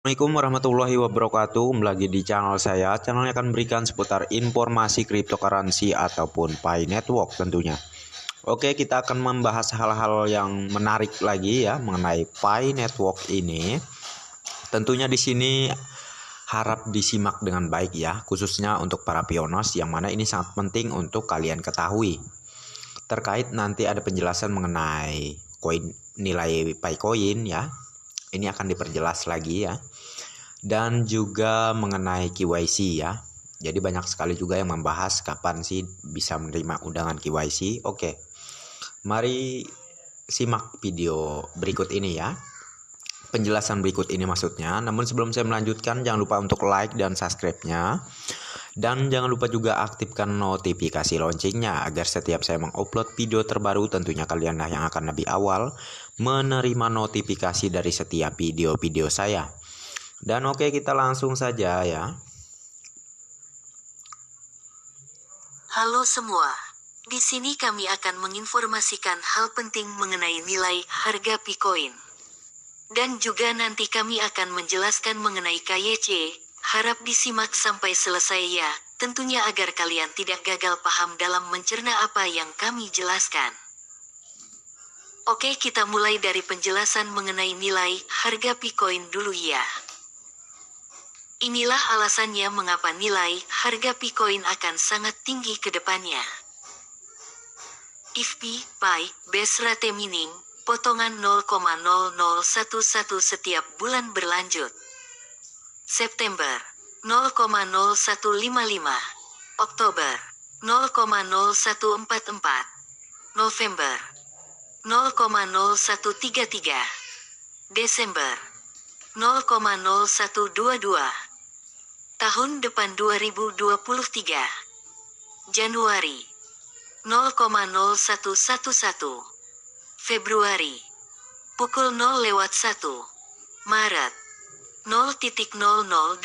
Assalamualaikum warahmatullahi wabarakatuh. Kembali lagi di channel saya. Channel yang akan memberikan seputar informasi cryptocurrency ataupun Pi Network tentunya. Oke, kita akan membahas hal-hal yang menarik lagi ya mengenai Pi Network ini. Tentunya di sini harap disimak dengan baik ya, khususnya untuk para pionos yang mana ini sangat penting untuk kalian ketahui. Terkait nanti ada penjelasan mengenai koin nilai Pi Coin ya. Ini akan diperjelas lagi ya. Dan juga mengenai KYC ya. Jadi banyak sekali juga yang membahas kapan sih bisa menerima undangan KYC. Oke. Mari simak video berikut ini ya. Penjelasan berikut ini maksudnya. Namun sebelum saya melanjutkan, jangan lupa untuk like dan subscribe-nya. Dan jangan lupa juga aktifkan notifikasi loncengnya agar setiap saya mengupload video terbaru tentunya kalianlah yang akan lebih awal menerima notifikasi dari setiap video-video saya. Dan oke, kita langsung saja ya. Halo semua. Di sini kami akan menginformasikan hal penting mengenai nilai harga Bitcoin. Dan juga nanti kami akan menjelaskan mengenai KYC. Harap disimak sampai selesai ya, tentunya agar kalian tidak gagal paham dalam mencerna apa yang kami jelaskan. Oke, kita mulai dari penjelasan mengenai nilai harga Bitcoin dulu ya. Inilah alasannya mengapa nilai harga Bitcoin akan sangat tinggi ke depannya. If Pi base rate minim, potongan 0,0011 setiap bulan berlanjut. September 0,0155, Oktober 0,0144, November 0,0133, Desember 0,0122, tahun depan 2023, Januari 0,0111, Februari pukul 0:01, Maret 0,0089,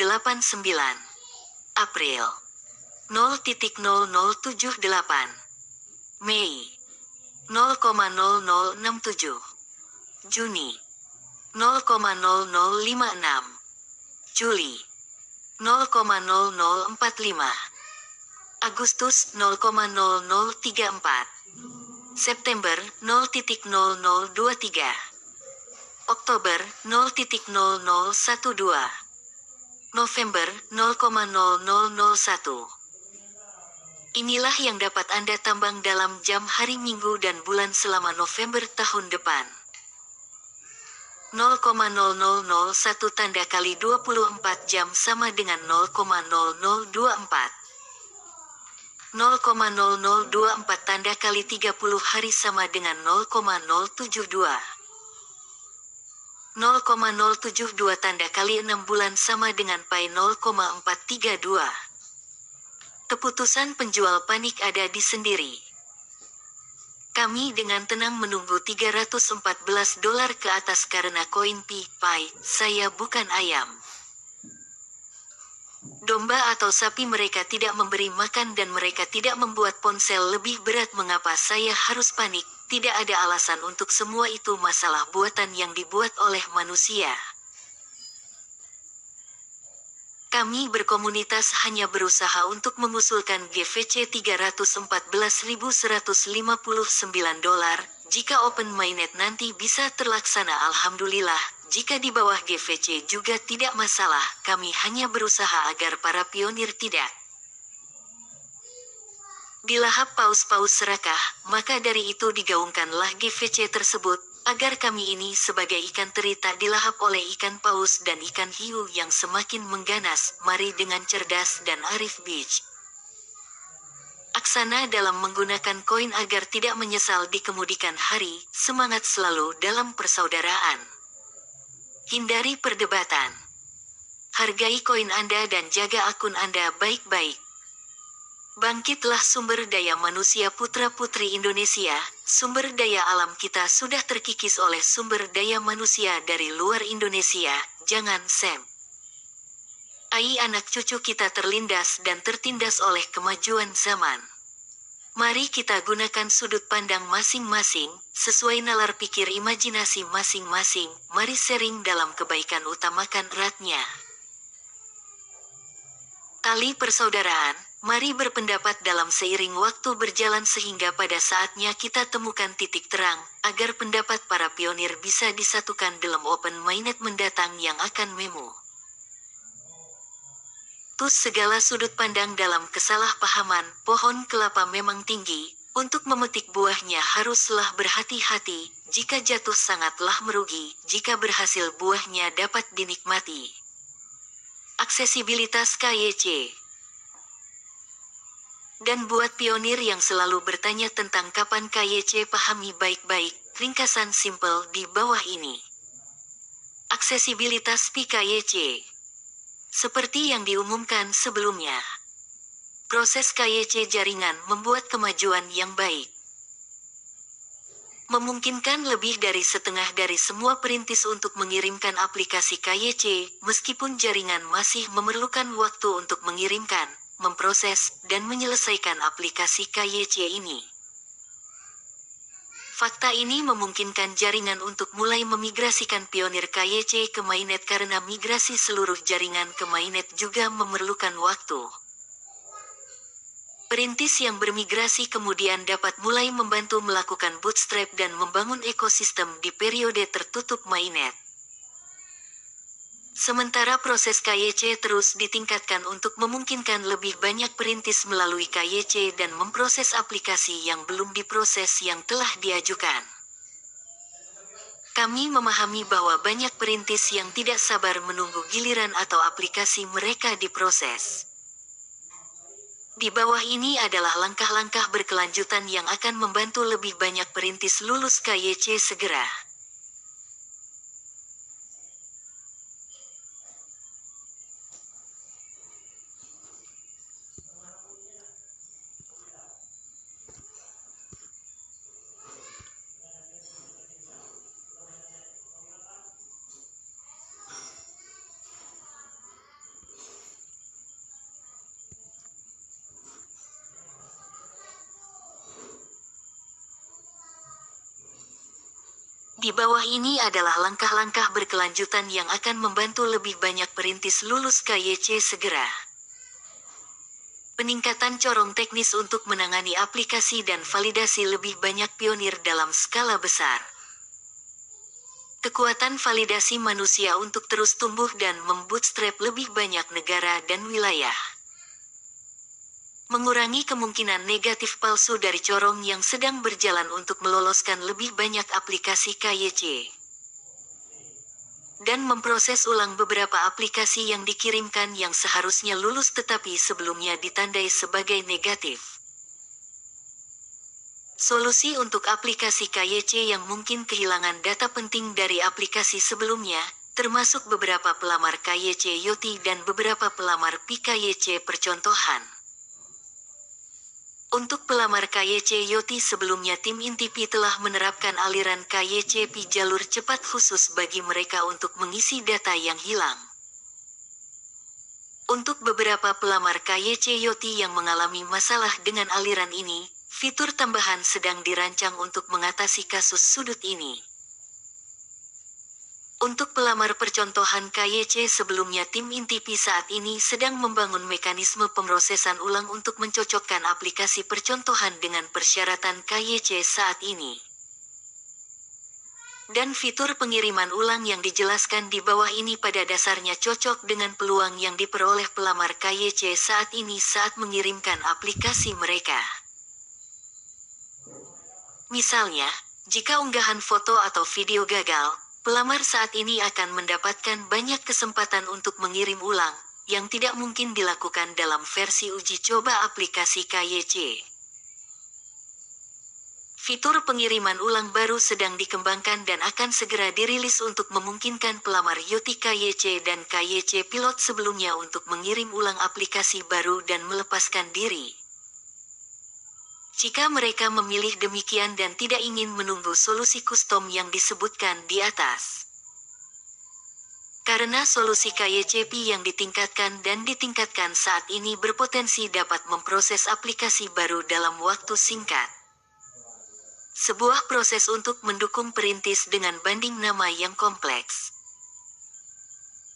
April 0,0078, Mei 0,0067, Juni 0,0056, Juli 0,0045, Agustus 0,0034, September 0,0023, Oktober 0,0012, November 0,0001. Inilah yang dapat Anda tambang dalam jam hari Minggu dan bulan selama November tahun depan. 0,0001 tanda kali 24 jam sama dengan 0,0024. 0,0024 tanda kali 30 hari sama dengan 0,072. 0,072 tanda kali 6 bulan sama dengan Pi 0,432. Keputusan penjual panik ada di sendiri. Kami dengan tenang menunggu $314 ke atas karena koin Pi, saya bukan ayam. Domba atau sapi mereka tidak memberi makan dan mereka tidak membuat ponsel lebih berat. Mengapa saya harus panik? Tidak ada alasan untuk semua itu masalah buatan yang dibuat oleh manusia. Kami berkomunitas hanya berusaha untuk mengusulkan GVC $314.159. Jika open mainnet nanti bisa terlaksana alhamdulillah, jika di bawah GVC juga tidak masalah, kami hanya berusaha agar para pionir tidak dilahap paus-paus serakah, maka dari itu digaungkanlah GVC tersebut, agar kami ini sebagai ikan teri tak dilahap oleh ikan paus dan ikan hiu yang semakin mengganas. Mari dengan cerdas dan arif beach aksana dalam menggunakan koin agar tidak menyesal di kemudian hari. Semangat selalu dalam persaudaraan. Hindari perdebatan. Hargai koin Anda dan jaga akun Anda baik-baik. Bangkitlah sumber daya manusia putra-putri Indonesia. Sumber daya alam kita sudah terkikis oleh sumber daya manusia dari luar Indonesia. Jangan anak cucu kita terlindas dan tertindas oleh kemajuan zaman. Mari kita gunakan sudut pandang masing-masing, sesuai nalar pikir imajinasi masing-masing. Mari sharing dalam kebaikan, utamakan eratnya tali persaudaraan. Mari berpendapat dalam seiring waktu berjalan sehingga pada saatnya kita temukan titik terang, agar pendapat para pionir bisa disatukan dalam open-minded mendatang yang akan memu. Tus segala sudut pandang dalam kesalahpahaman. Pohon kelapa memang tinggi, untuk memetik buahnya haruslah berhati-hati, jika jatuh sangatlah merugi, jika berhasil buahnya dapat dinikmati. Aksesibilitas KYC. Dan buat pionir yang selalu bertanya tentang kapan KYC, pahami baik-baik, ringkasan simple di bawah ini. Aksesibilitas PKYC. Seperti yang diumumkan sebelumnya, proses KYC jaringan membuat kemajuan yang baik. Memungkinkan lebih dari setengah dari semua perintis untuk mengirimkan aplikasi KYC, meskipun jaringan masih memerlukan waktu untuk mengirimkan, memproses, dan menyelesaikan aplikasi KYC ini. Fakta ini memungkinkan jaringan untuk mulai memigrasikan pionir KYC ke mainnet karena migrasi seluruh jaringan ke mainnet juga memerlukan waktu. Perintis yang bermigrasi kemudian dapat mulai membantu melakukan bootstrap dan membangun ekosistem di periode tertutup mainnet. Sementara proses KYC terus ditingkatkan untuk memungkinkan lebih banyak perintis melalui KYC dan memproses aplikasi yang belum diproses yang telah diajukan. Kami memahami bahwa banyak perintis yang tidak sabar menunggu giliran atau aplikasi mereka diproses. Di bawah ini adalah langkah-langkah berkelanjutan yang akan membantu lebih banyak perintis lulus KYC segera. Di bawah ini adalah langkah-langkah berkelanjutan yang akan membantu lebih banyak perintis lulus KYC segera. Peningkatan corong teknis untuk menangani aplikasi dan validasi lebih banyak pionir dalam skala besar. Kekuatan validasi manusia untuk terus tumbuh dan membootstrap lebih banyak negara dan wilayah. Mengurangi kemungkinan negatif palsu dari corong yang sedang berjalan untuk meloloskan lebih banyak aplikasi KYC. Dan memproses ulang beberapa aplikasi yang dikirimkan yang seharusnya lulus tetapi sebelumnya ditandai sebagai negatif. Solusi untuk aplikasi KYC yang mungkin kehilangan data penting dari aplikasi sebelumnya, termasuk beberapa pelamar KYC YOTI dan beberapa pelamar PKYC percontohan. Untuk pelamar KYC YOTI sebelumnya tim Intipi telah menerapkan aliran KYC Pi jalur cepat khusus bagi mereka untuk mengisi data yang hilang. Untuk beberapa pelamar KYC YOTI yang mengalami masalah dengan aliran ini, fitur tambahan sedang dirancang untuk mengatasi kasus sudut ini. Untuk pelamar percontohan KYC sebelumnya tim Intipi saat ini sedang membangun mekanisme pemrosesan ulang untuk mencocokkan aplikasi percontohan dengan persyaratan KYC saat ini. Dan fitur pengiriman ulang yang dijelaskan di bawah ini pada dasarnya cocok dengan peluang yang diperoleh pelamar KYC saat ini saat mengirimkan aplikasi mereka. Misalnya, jika unggahan foto atau video gagal, pelamar saat ini akan mendapatkan banyak kesempatan untuk mengirim ulang, yang tidak mungkin dilakukan dalam versi uji coba aplikasi KYC. Fitur pengiriman ulang baru sedang dikembangkan dan akan segera dirilis untuk memungkinkan pelamar YOTI KYC dan KYC pilot sebelumnya untuk mengirim ulang aplikasi baru dan melepaskan diri. Jika mereka memilih demikian dan tidak ingin menunggu solusi custom yang disebutkan di atas. Karena solusi KYCP yang ditingkatkan dan ditingkatkan saat ini berpotensi dapat memproses aplikasi baru dalam waktu singkat. Sebuah proses untuk mendukung perintis dengan banding nama yang kompleks,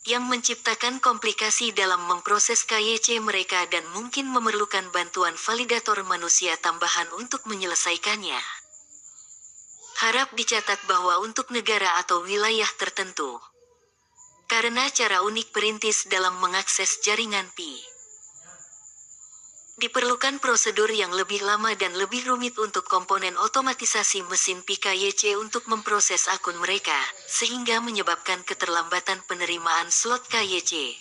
yang menciptakan komplikasi dalam memproses KYC mereka dan mungkin memerlukan bantuan validator manusia tambahan untuk menyelesaikannya. Harap dicatat bahwa untuk negara atau wilayah tertentu, karena cara unik perintis dalam mengakses jaringan Pi, diperlukan prosedur yang lebih lama dan lebih rumit untuk komponen otomatisasi mesin Pi KYC untuk memproses akun mereka, sehingga menyebabkan keterlambatan penerimaan slot KYC.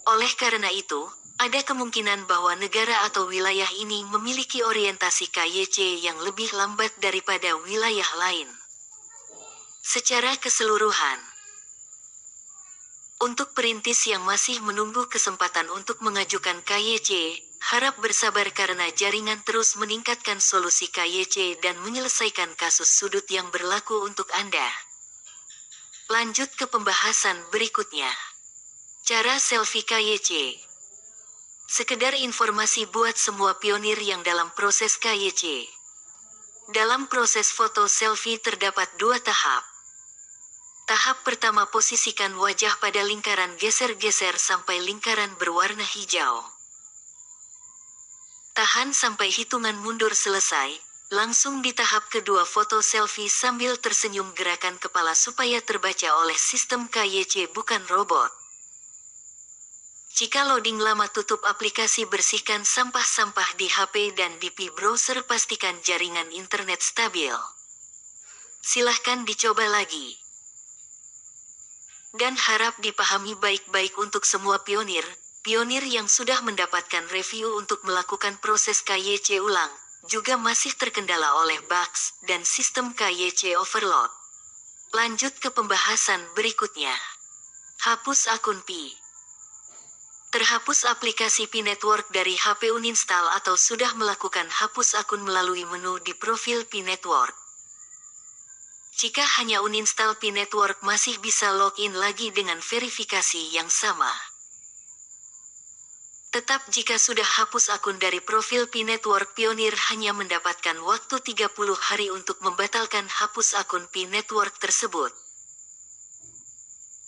Oleh karena itu, ada kemungkinan bahwa negara atau wilayah ini memiliki orientasi KYC yang lebih lambat daripada wilayah lain. Secara keseluruhan, untuk perintis yang masih menunggu kesempatan untuk mengajukan KYC, harap bersabar karena jaringan terus meningkatkan solusi KYC dan menyelesaikan kasus sudut yang berlaku untuk Anda. Lanjut ke pembahasan berikutnya. Cara selfie KYC. Sekedar informasi buat semua pionir yang dalam proses KYC. Dalam proses foto selfie terdapat 2 tahap. Tahap pertama, posisikan wajah pada lingkaran geser-geser sampai lingkaran berwarna hijau. Tahan sampai hitungan mundur selesai, langsung di tahap kedua foto selfie sambil tersenyum, gerakan kepala supaya terbaca oleh sistem KYC bukan robot. Jika loading lama, tutup aplikasi, bersihkan sampah-sampah di HP dan di Pi browser, pastikan jaringan internet stabil. Silahkan dicoba lagi. Dan harap dipahami baik-baik untuk semua pionir yang sudah mendapatkan review untuk melakukan proses KYC ulang, juga masih terkendala oleh bugs dan sistem KYC overload. Lanjut ke pembahasan berikutnya. Hapus akun Pi. Terhapus aplikasi Pi Network dari HP, uninstall atau sudah melakukan hapus akun melalui menu di profil Pi Network. Jika hanya uninstall Pi Network, masih bisa login lagi dengan verifikasi yang sama. Tetap jika sudah hapus akun dari profil Pi Network, pionir hanya mendapatkan waktu 30 hari untuk membatalkan hapus akun Pi Network tersebut.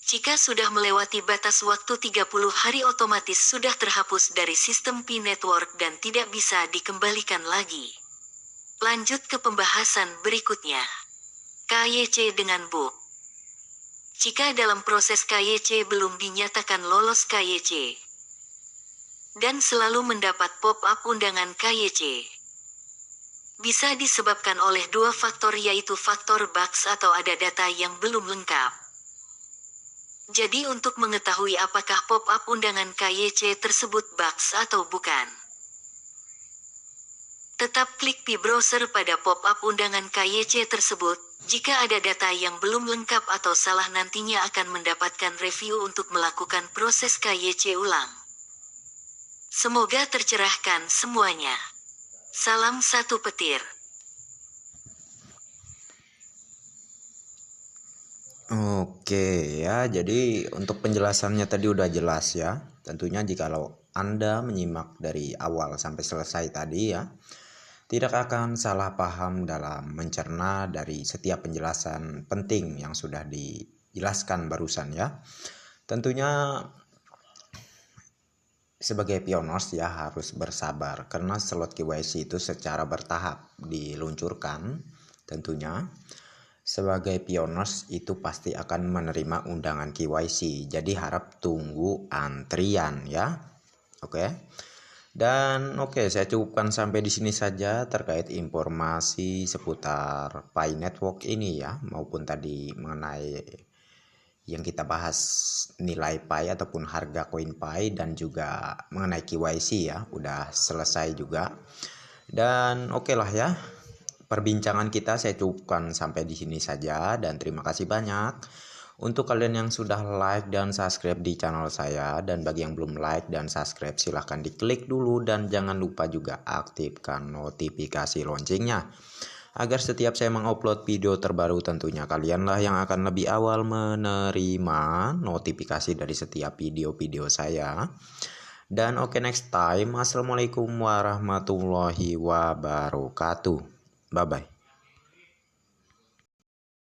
Jika sudah melewati batas waktu 30 hari, otomatis sudah terhapus dari sistem Pi Network dan tidak bisa dikembalikan lagi. Lanjut ke pembahasan berikutnya. KYC dengan bug. Jika dalam proses KYC belum dinyatakan lolos KYC, dan selalu mendapat pop-up undangan KYC, bisa disebabkan oleh 2 faktor, yaitu faktor bugs atau ada data yang belum lengkap. Jadi untuk mengetahui apakah pop-up undangan KYC tersebut bugs atau bukan, tetap klik Pi browser pada pop-up undangan KYC tersebut. Jika ada data yang belum lengkap atau salah, nantinya akan mendapatkan review untuk melakukan proses KYC ulang. Semoga tercerahkan semuanya. Salam satu petir. Oke ya, jadi untuk penjelasannya tadi udah jelas ya. Tentunya jikalau Anda menyimak dari awal sampai selesai tadi ya, tidak akan salah paham dalam mencerna dari setiap penjelasan penting yang sudah dijelaskan barusan ya. Tentunya sebagai pioners ya harus bersabar karena slot KYC itu secara bertahap diluncurkan. Tentunya sebagai pioners itu pasti akan menerima undangan KYC. Jadi harap tunggu antrian ya. Oke. Dan oke, saya cukupkan sampai di sini saja terkait informasi seputar Pi Network ini ya, maupun tadi mengenai yang kita bahas nilai Pi ataupun harga koin Pi dan juga mengenai KYC ya, udah selesai juga. Dan oke lah ya, perbincangan kita saya cukupkan sampai di sini saja dan terima kasih banyak. Untuk kalian yang sudah like dan subscribe di channel saya, dan bagi yang belum like dan subscribe silahkan diklik dulu dan jangan lupa juga aktifkan notifikasi loncengnya agar setiap saya mengupload video terbaru tentunya kalianlah yang akan lebih awal menerima notifikasi dari setiap video-video saya. Dan oke, next time. Assalamualaikum warahmatullahi wabarakatuh. Bye bye.